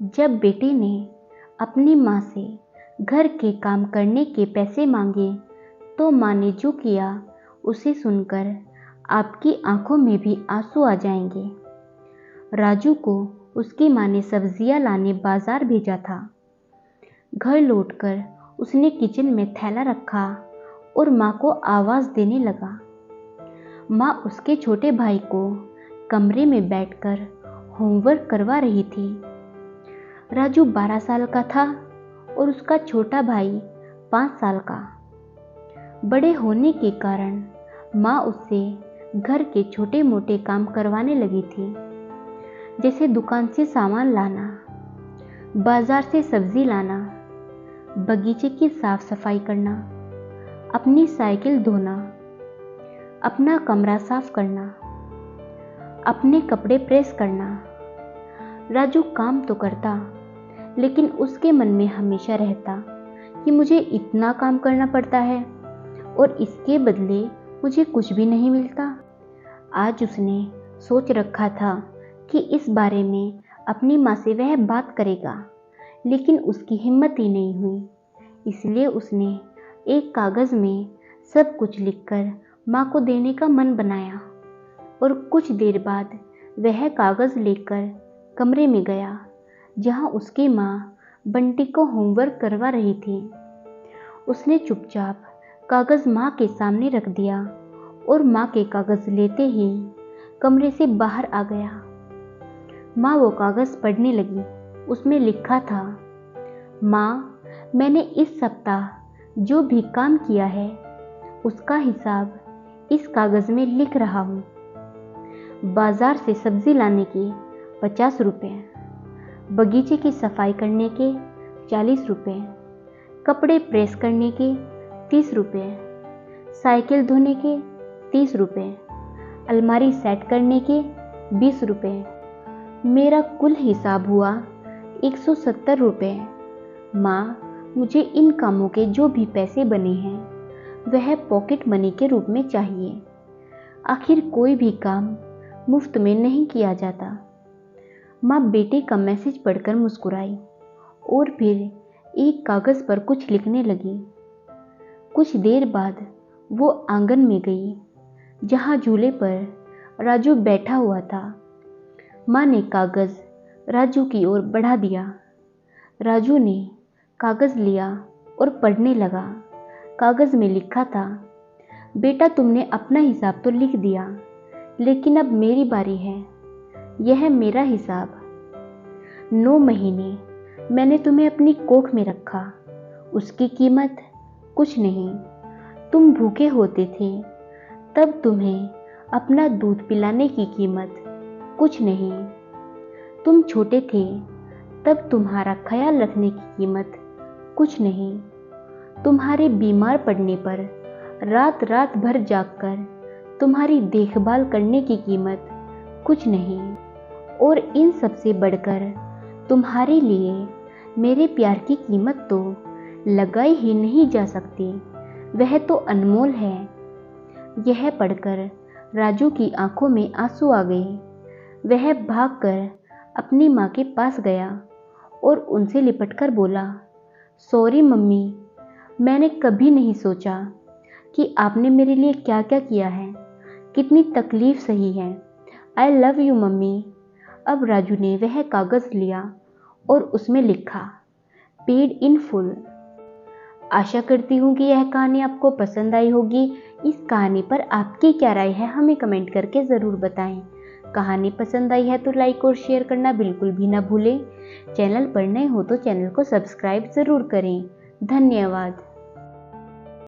जब बेटे ने अपनी माँ से घर के काम करने के पैसे मांगे तो माँ ने जो किया उसे सुनकर आपकी आंखों में भी आंसू आ जाएंगे। राजू को उसकी माँ ने सब्जियां लाने बाजार भेजा था। घर लौटकर उसने किचन में थैला रखा और माँ को आवाज़ देने लगा। माँ उसके छोटे भाई को कमरे में बैठकर होमवर्क करवा रही थी। राजू 12 साल का था और उसका छोटा भाई 5 साल का। बड़े होने के कारण माँ उससे घर के छोटे मोटे काम करवाने लगी थी, जैसे दुकान से सामान लाना, बाजार से सब्जी लाना, बगीचे की साफ सफाई करना, अपनी साइकिल धोना, अपना कमरा साफ करना, अपने कपड़े प्रेस करना। राजू काम तो करता, लेकिन उसके मन में हमेशा रहता कि मुझे इतना काम करना पड़ता है और इसके बदले मुझे कुछ भी नहीं मिलता। आज उसने सोच रखा था कि इस बारे में अपनी माँ से वह बात करेगा, लेकिन उसकी हिम्मत ही नहीं हुई। इसलिए उसने एक कागज़ में सब कुछ लिखकर माँ को देने का मन बनाया और कुछ देर बाद वह कागज़ लेकर कमरे में गया जहाँ उसकी माँ बंटी को होमवर्क करवा रही थी। उसने चुपचाप कागज़ माँ के सामने रख दिया और माँ के कागज़ लेते ही कमरे से बाहर आ गया। माँ वो कागज़ पढ़ने लगी। उसमें लिखा था, माँ, मैंने इस सप्ताह जो भी काम किया है उसका हिसाब इस कागज़ में लिख रहा हूँ। बाजार से सब्ज़ी लाने के 50 रुपये, बगीचे की सफाई करने के 40 रुपये, कपड़े प्रेस करने के 30 रुपये, साइकिल धोने के 30 रुपये, अलमारी सेट करने के 20 रुपये। मेरा कुल हिसाब हुआ 170 रुपये। माँ, मुझे इन कामों के जो भी पैसे बने हैं वह पॉकेट मनी के रूप में चाहिए। आखिर कोई भी काम मुफ्त में नहीं किया जाता। माँ बेटे का मैसेज पढ़कर मुस्कुराई और फिर एक कागज़ पर कुछ लिखने लगी। कुछ देर बाद वो आंगन में गई जहाँ झूले पर राजू बैठा हुआ था। माँ ने कागज़ राजू की ओर बढ़ा दिया। राजू ने कागज़ लिया और पढ़ने लगा। कागज़ में लिखा था, बेटा तुमने अपना हिसाब तो लिख दिया, लेकिन अब मेरी बारी है। यह मेरा हिसाब। 9 महीने मैंने तुम्हें अपनी कोख में रखा, उसकी कीमत कुछ नहीं। तुम भूखे होते थे तब तुम्हें अपना दूध पिलाने की कीमत कुछ नहीं। तुम छोटे थे तब तुम्हारा ख्याल रखने की कीमत कुछ नहीं। तुम्हारे बीमार पड़ने पर रात रात भर जागकर तुम्हारी देखभाल करने की कीमत कुछ नहीं। और इन सब से बढ़कर तुम्हारे लिए मेरे प्यार की कीमत तो लगाई ही नहीं जा सकती, वह तो अनमोल है। यह पढ़कर राजू की आंखों में आंसू आ गए। वह भागकर अपनी माँ के पास गया और उनसे लिपटकर बोला, सॉरी मम्मी, मैंने कभी नहीं सोचा कि आपने मेरे लिए क्या क्या किया है, कितनी तकलीफ़ सही है। I love you mummy. अब राजू ने वह कागज़ लिया और उसमें लिखा, पेड इन फुल। आशा करती हूँ कि यह कहानी आपको पसंद आई होगी। इस कहानी पर आपकी क्या राय है हमें कमेंट करके ज़रूर बताएं। कहानी पसंद आई है तो लाइक और शेयर करना बिल्कुल भी ना भूलें। चैनल पर नए हो तो चैनल को सब्सक्राइब ज़रूर करें। धन्यवाद।